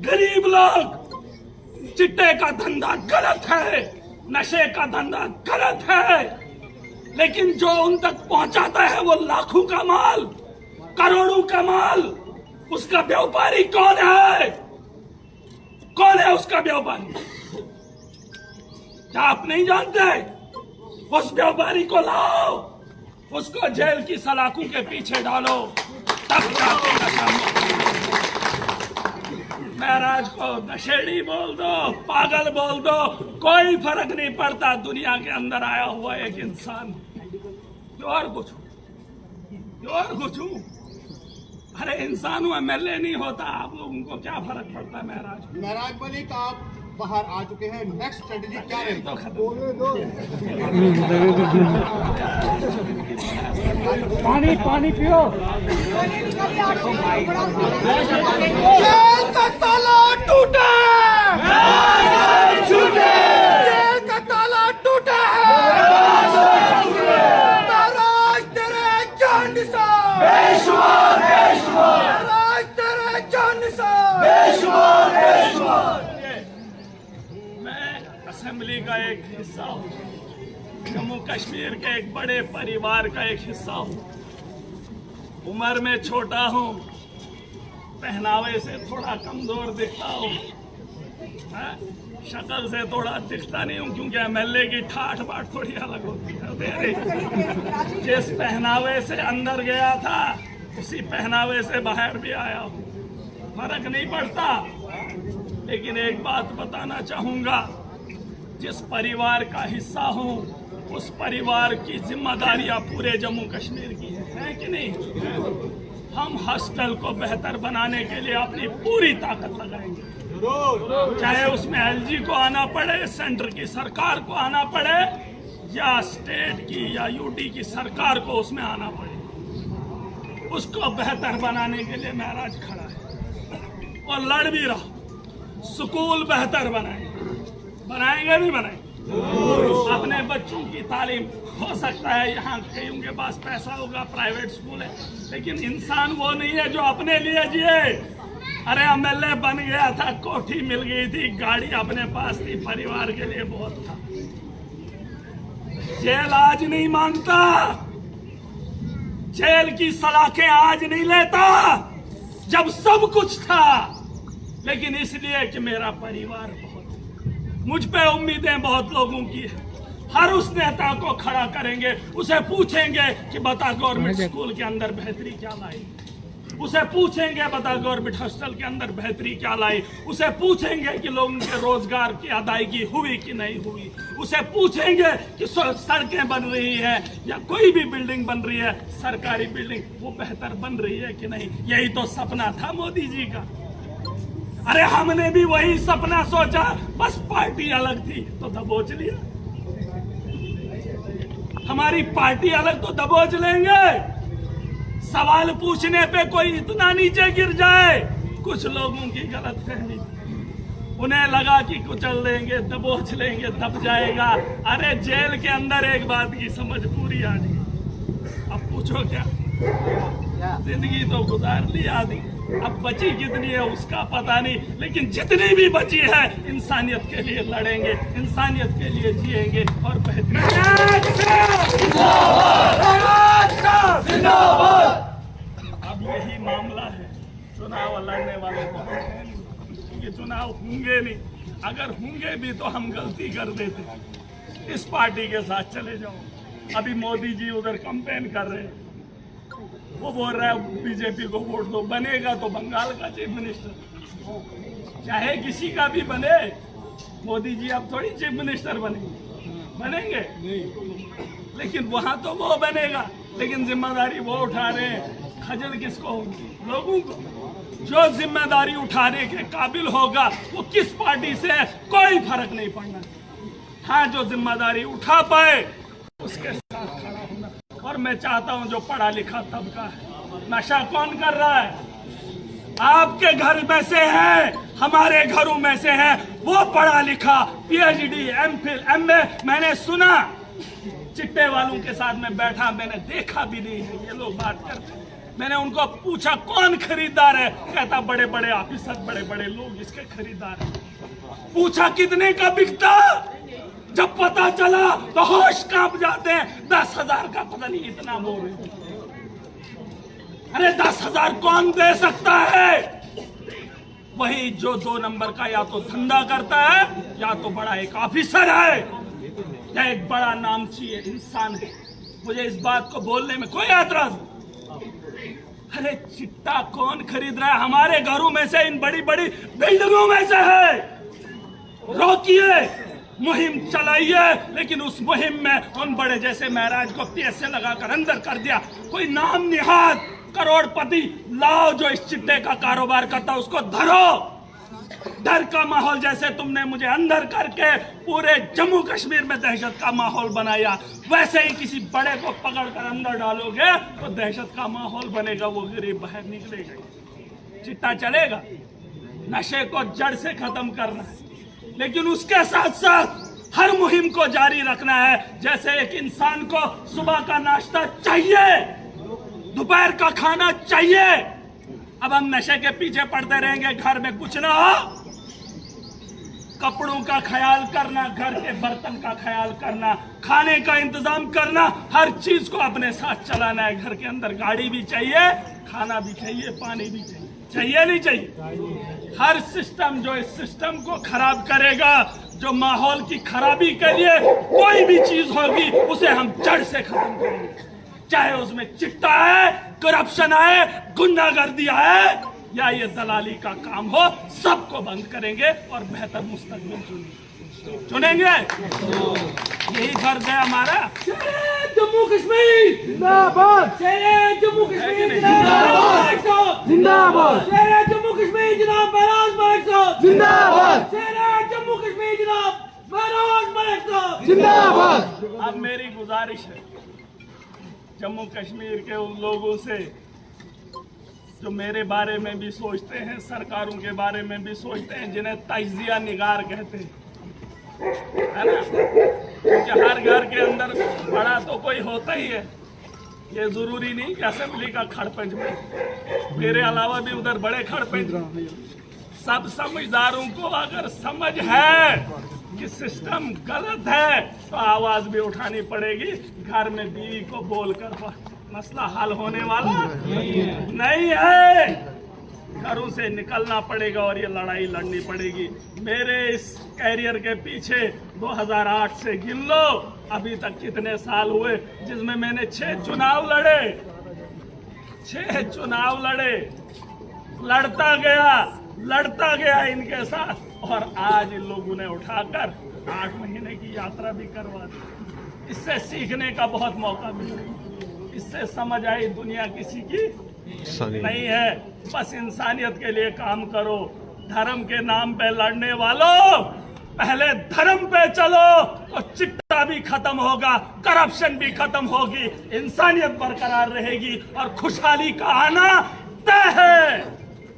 गरीब लोग, चिट्टे का धंधा गलत है, नशे का धंधा गलत है, लेकिन जो उन तक पहुंचाता है वो लाखों का माल, करोड़ों का माल, उसका व्यापारी कौन है? कौन है उसका व्यापारी? क्या आप नहीं जानते? उस व्यापारी को लाओ, उसको जेल की सलाखों के पीछे डालो, तब जाके नशा मुक्त। महराज को नशेड़ी बोल दो, पागल बोल दो, कोई फर्क नहीं पड़ता। दुनिया के अंदर आया हुआ एक इंसान, और कुछ हूँ। अरे इंसान हूँ, एमएलए नहीं होता। आप लोगों को क्या फर्क पड़ता है? महराज मलिक, आप बाहर आ चुके हैं, नेक्स्ट स्ट्रेटेजी क्या है? तो पानी पियो। जेल का ताला टूटा है, जेल का ताला टूटा है। महाराज तेरे जान निसार, महाराज तेरे जान निसार। मैं असेंबली का एक हिस्सा हूँ, जम्मू कश्मीर के एक बड़े परिवार का एक हिस्सा हूँ। उम्र में छोटा हूँ, पहनावे से थोड़ा कमजोर दिखता हूँ, शक्ल से थोड़ा दिखता नहीं हूँ, क्योंकि एमएलए की ठाठ बाट थोड़ी अलग होती है। जिस पहनावे से अंदर गया था उसी पहनावे से बाहर भी आया हूँ, फर्क नहीं पड़ता। लेकिन एक बात बताना चाहूंगा, जिस परिवार का हिस्सा हूँ उस परिवार की जिम्मेदारियां पूरे जम्मू कश्मीर की है कि नहीं? हम हॉस्टल को बेहतर बनाने के लिए अपनी पूरी ताकत लगाएंगे, चाहे उसमें एलजी को आना पड़े, सेंटर की सरकार को आना पड़े, या स्टेट की या यूटी की सरकार को उसमें आना पड़े। उसको बेहतर बनाने के लिए महराज खड़ा है और लड़ भी रहा। स्कूल बेहतर बनाएंगे नहीं बनाएंगे? अपने बच्चों की तालीम, हो सकता है यहाँ कईयों के पास पैसा होगा, प्राइवेट स्कूल है, लेकिन इंसान वो नहीं है जो अपने लिए जिए। अरे एमएलए बन गया था, कोठी मिल गई थी, गाड़ी अपने पास थी, परिवार के लिए बहुत था। जेल आज नहीं मांगता, जेल की सलाखें आज नहीं लेता, जब सब कुछ था। लेकिन इसलिए कि मेरा परिवार बहुत, मुझ पे उम्मीदें बहुत लोगों की है। हर उस नेता को खड़ा करेंगे, उसे पूछेंगे कि बता गवर्नमेंट स्कूल के अंदर बेहतरी क्या लाई, उसे पूछेंगे बता गवर्नमेंट हॉस्टल के अंदर बेहतरी क्या लाई, उसे पूछेंगे कि लोगों के रोजगार की अदायगी हुई कि नहीं हुई, उसे पूछेंगे कि सड़कें बन रही है या कोई भी बिल्डिंग बन रही है, सरकारी बिल्डिंग, वो बेहतर बन रही है कि नहीं। यही तो सपना था मोदी जी का। अरे हमने भी वही सपना सोचा, बस पार्टी अलग थी तो दबोच लिया। हमारी पार्टी अलग तो दबोच लेंगे। सवाल पूछने पे कोई इतना नीचे गिर जाए। कुछ लोगों की गलतफहमी, उन्हें लगा कि कुचल देंगे, दबोच लेंगे, दब जाएगा। अरे जेल के अंदर एक बात की समझ पूरी आ गई। अब पूछो क्या, जिंदगी तो गुजार ली आदमी, अब बची कितनी है उसका पता नहीं, लेकिन जितनी भी बची है इंसानियत के लिए लड़ेंगे, इंसानियत के लिए जिएंगे और बेहतरीन। अब यही मामला है, चुनाव लड़ने वाले तो हम हैं नहीं, ये चुनाव होंगे नहीं। अगर होंगे भी तो हम गलती कर देते, इस पार्टी के साथ चले जाओ। अभी मोदी जी उधर कैंपेन कर रहे हैं, वो बोल रहा है बीजेपी को वोट दो, बनेगा तो बंगाल का चीफ मिनिस्टर, चाहे किसी का भी बने। मोदी जी अब थोड़ी चीफ मिनिस्टर बनेंगे, लेकिन वहां तो वो बनेगा, लेकिन जिम्मेदारी वो उठा रहे हैं। खजल किसको होगी? लोगों को। जो जिम्मेदारी उठाने के काबिल होगा वो किस पार्टी से है कोई फर्क नहीं पड़ना। हाँ, जो जिम्मेदारी उठा पाए उसके साथ खड़ा होना। और मैं चाहता हूं जो पढ़ा लिखा तबका है, नशा कौन कर रहा है? आपके घर में से है, हमारे घरों में से है, वो पढ़ा लिखा, पीएचडी, एमफिल, एमए। मैंने सुना चिट्टे वालों के साथ में बैठा, मैंने देखा भी नहीं है, ये लोग बात करते हैं। मैंने उनको पूछा कौन खरीदार है, कहता बड़े बड़े ऑफिसर, बड़े बड़े लोग इसके खरीदार हैं। पूछा कितने का बिकता, जब पता चला तो होश कांप जाते हैं। 10,000 का पता नहीं इतना बोल रहे। अरे 10,000 कौन दे सकता है? वही जो 2 नंबर का या तो धंधा करता है या तो बड़ा एक ऑफिसर है या एक बड़ा नामची इंसान है। मुझे इस बात को बोलने में कोई एतराज नहीं। अरे चिट्टा कौन खरीद रहा है? हमारे घरों में से, इन बड़ी बड़ी बिल्डिंगों में से है। रोकिए, मुहिम चलाइए, लेकिन उस मुहिम में उन बड़े जैसे महाराज को पैसे लगाकर अंदर कर दिया। कोई नाम निहाद करोड़पति लाओ जो इस चिट्टे का कारोबार करता, उसको धरो। डर का माहौल जैसे तुमने मुझे अंदर करके पूरे जम्मू कश्मीर में दहशत का माहौल बनाया, वैसे ही किसी बड़े को पकड़कर अंदर डालोगे तो दहशत का माहौल बनेगा, वो गरीब बाहर निकलेगा, चिट्टा चलेगा। नशे को जड़ से खत्म करना है, लेकिन उसके साथ साथ हर मुहिम को जारी रखना है। जैसे एक इंसान को सुबह का नाश्ता चाहिए, दोपहर का खाना चाहिए, अब हम नशे के पीछे पड़ते रहेंगे, घर में कुछ ना हो। कपड़ों का ख्याल करना, घर के बर्तन का ख्याल करना, खाने का इंतजाम करना, हर चीज को अपने साथ चलाना है। घर के अंदर गाड़ी भी चाहिए, खाना भी चाहिए, पानी भी चाहिए, चाहिए नहीं चाहिए? हर सिस्टम जो इस सिस्टम को खराब करेगा, जो माहौल की खराबी के लिए कोई भी चीज होगी, उसे हम जड़ से खत्म करेंगे। चाहे उसमें चिट्टा है, करप्शन है, गुंडागर्दी है या ये दलाली का काम हो, सबको बंद करेंगे और बेहतर मुस्तकबिल चुनेंगे। यही फर्ज है हमारा। जम्मू कश्मीर जिंदाबाद, जम्मू कश्मीर जिंदाबाद, जिंदाबाद, जम्मू कश्मीर जनाब महराज मलिक साहब जिंदाबाद, जम्मू कश्मीर जनाब महराज मलिक साहब जिंदाबाद। अब मेरी गुजारिश है जम्मू कश्मीर के उन लोगों से जो मेरे बारे में भी सोचते हैं, सरकारों के बारे में भी सोचते हैं, जिन्हें तजिया निगार कहते हैं, है ना? क्योंकि हर घर के अंदर बड़ा तो कोई होता ही है। ये जरूरी नहीं कि असेंबली का खड़पंच में, मेरे अलावा भी उधर बड़े खड़पंच। सब समझदारों को अगर समझ है कि सिस्टम गलत है तो आवाज भी उठानी पड़ेगी। घर में बीवी को बोलकर मसला हल होने वाला नहीं है। घरों से निकलना पड़ेगा और ये लड़ाई लड़नी पड़ेगी। मेरे इस कैरियर के पीछे 2008 से गिन लो, अभी तक कितने साल हुए जिसमें मैंने 6 चुनाव लड़े, 6 चुनाव लड़े, लड़ता गया इनके साथ, और आज इन लोगों ने उठाकर 8 महीने की यात्रा भी करवा दी। इससे सीखने का बहुत मौका मिला, इससे समझ आई दुनिया किसी की नहीं है। बस इंसानियत के लिए काम करो। धर्म के नाम पे लड़ने वालों, पहले धर्म पे चलो तो चिट्टा भी खत्म होगा, करप्शन भी खत्म होगी, इंसानियत बरकरार रहेगी और खुशहाली का आना तय है।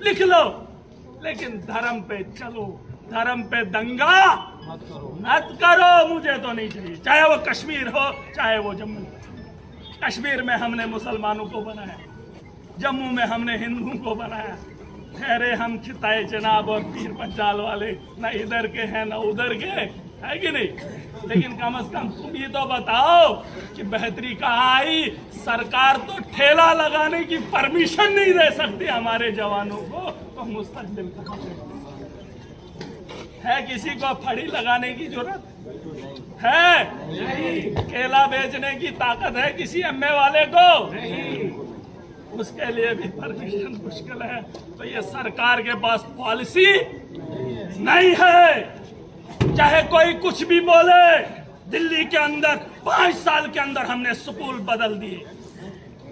लिख लो, लेकिन धर्म पे चलो, धर्म पे दंगा मत करो। मुझे तो नहीं चाहिए, चाहे वो कश्मीर हो चाहे वो जम्मू। कश्मीर में हमने मुसलमानों को बनाया, जम्मू में हमने हिंदुओं को बनाया। ठहरे हम खिताए जनाब और पीर पंजाल वाले, न इधर के हैं न उधर के, है कि नहीं? लेकिन कम से कम तुम ये तो बताओ कि बेहतरी कहाँ आई? सरकार तो ठेला लगाने की परमिशन नहीं दे सकती हमारे जवानों को, तो मुस्तकबिल कहाँ है? किसी को फड़ी लगाने की जरूरत है? केला बेचने की ताकत है किसी एमए वाले को? उसके लिए भी परमिशन मुश्किल है। तो ये सरकार के पास पॉलिसी नहीं है। चाहे कोई कुछ भी बोले, दिल्ली के अंदर 5 साल के अंदर हमने स्कूल बदल दिए।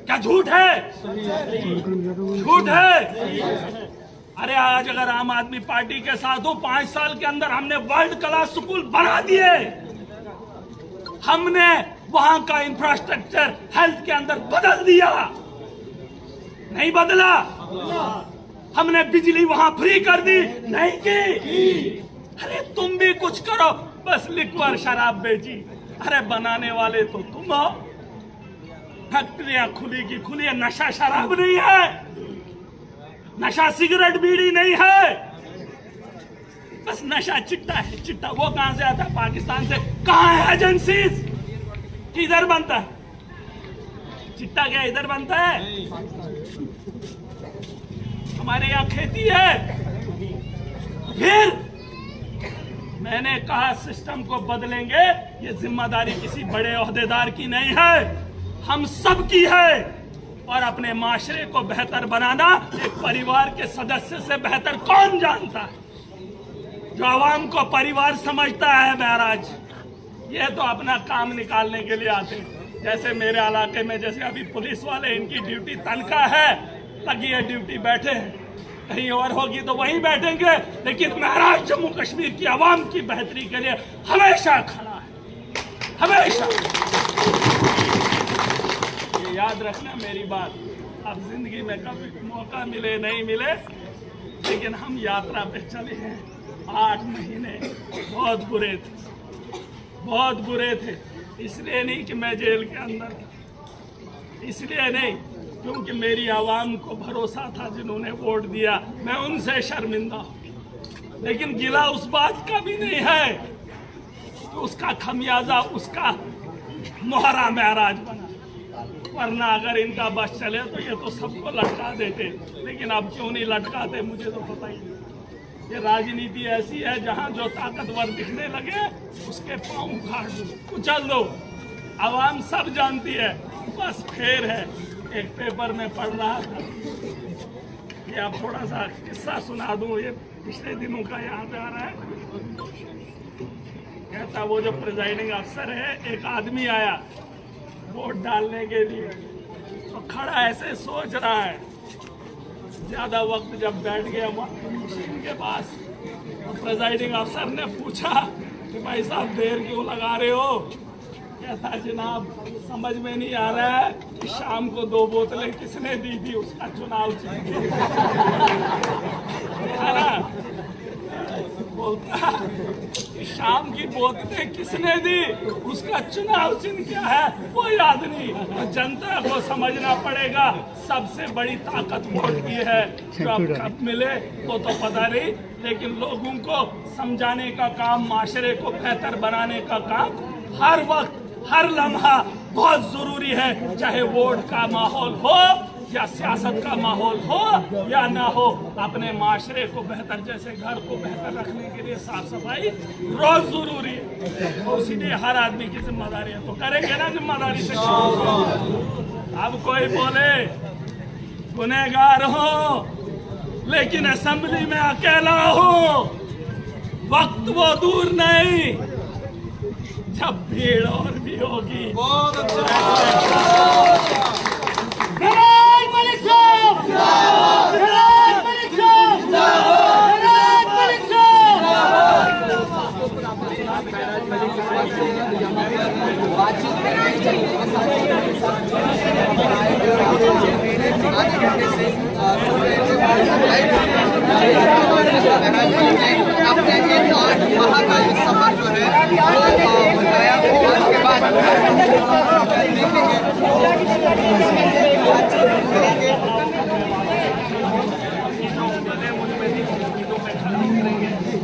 क्या झूठ है? झूठ है। अरे आज अगर आम आदमी पार्टी के साथ हो, 5 साल के अंदर हमने वर्ल्ड क्लास स्कूल बना दिए। हमने वहां का इंफ्रास्ट्रक्चर हेल्थ के अंदर बदल दिया, नहीं बदला? हमने बिजली वहां फ्री कर दी, नहीं की? अरे तुम भी कुछ करो। बस लिक्वर शराब बेची, अरे बनाने वाले तो तुम हो। फैक्ट्रियां खुली की खुली है। नशा शराब नहीं है, नशा सिगरेट बीड़ी नहीं है, बस नशा चिट्टा है। चिट्टा वो कहां से आता है? पाकिस्तान से। कहां है एजेंसीज? किधर बनता है चिट्टा? क्या इधर बनता है? हमारे यहाँ खेती है। फिर मैंने कहा सिस्टम को बदलेंगे। ये जिम्मेदारी किसी बड़े ओहदेदार की नहीं है, हम सब की है। और अपने माशरे को बेहतर बनाना एक परिवार के सदस्य से बेहतर कौन जानता है? जो आवाम को परिवार समझता है महराज, ये तो अपना काम निकालने के लिए आते हैं। जैसे मेरे इलाके में जैसे अभी पुलिस वाले, इनकी ड्यूटी तनख्वाह है, लगी है ड्यूटी, बैठे हैं। कहीं और होगी तो वहीं बैठेंगे, लेकिन महराज जम्मू कश्मीर की आवाम की बेहतरी के लिए हमेशा खड़ा है, हमेशा। ये याद रखना मेरी बात। अब जिंदगी में कभी मौका मिले नहीं मिले, लेकिन हम यात्रा पे चले हैं। 8 महीने बहुत बुरे थे, बहुत बुरे थे। इसलिए नहीं कि मैं जेल के अंदर था, इसलिए नहीं, क्योंकि मेरी आवाम को भरोसा था, जिन्होंने वोट दिया। मैं उनसे शर्मिंदा हूं, लेकिन गिला उस बात का भी नहीं है कि उसका खमियाजा उसका मोहरा महराज बना। वरना अगर इनका बस चले तो ये तो सबको लटका देते, लेकिन अब क्यों नहीं लटकाते मुझे तो पता ही नहीं। ये राजनीति ऐसी है जहां जो ताकतवर दिखने लगे उसके पांव उखाड़ दो, कुचल दो। आवाम सब जानती है, बस फेर है। एक पेपर में पढ़ रहा था, ये आप थोड़ा सा किस्सा सुना दूं, ये पिछले दिनों का याद आ रहा है। कहता वो जो प्रिजाइडिंग अफसर है, एक आदमी आया वोट डालने के लिए, तो खड़ा ऐसे सोच रहा है। ज्यादा वक्त जब बैठ गया मशीन के पास, तो प्रिजाइडिंग अफसर ने पूछा कि भाई साहब देर क्यों लगा रहे हो? कहता जनाब समझ में नहीं आ रहा है कि शाम को 2 बोतलें किसने दी थी, उसका चुनाव चिन्ह है ना। बोलता कि शाम की बोतलें किसने दी, उसका चुनाव चिन्ह क्या है वो याद नहीं। तो जनता को समझना पड़ेगा, सबसे बड़ी ताकत वोट की है। कब कब मिले वो तो पता नहीं, लेकिन लोगों को समझाने का काम, माशरे को बेहतर बनाने का काम हर वक्त हर लम्हा बहुत जरूरी है। चाहे वोट का माहौल हो या सियासत का माहौल हो या ना हो, अपने माशरे को बेहतर, जैसे घर को बेहतर रखने के लिए साफ सफाई रोज जरूरी है। तो इसीलिए हर आदमी की जिम्मेदारी है, तो करेंगे ना जिम्मेदारी से। अब कोई बोले गुनहगार हो लेकिन असेंबली में अकेला हो, वक्त वो दूर नहीं जब भीड़ और भी होगी। बहुत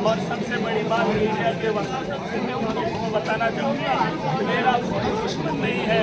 और सबसे बड़ी बात मीडिया के वक्त मैं उन लोगों को बताना चाहूँगा, मेरा कोई दुश्मन नहीं है।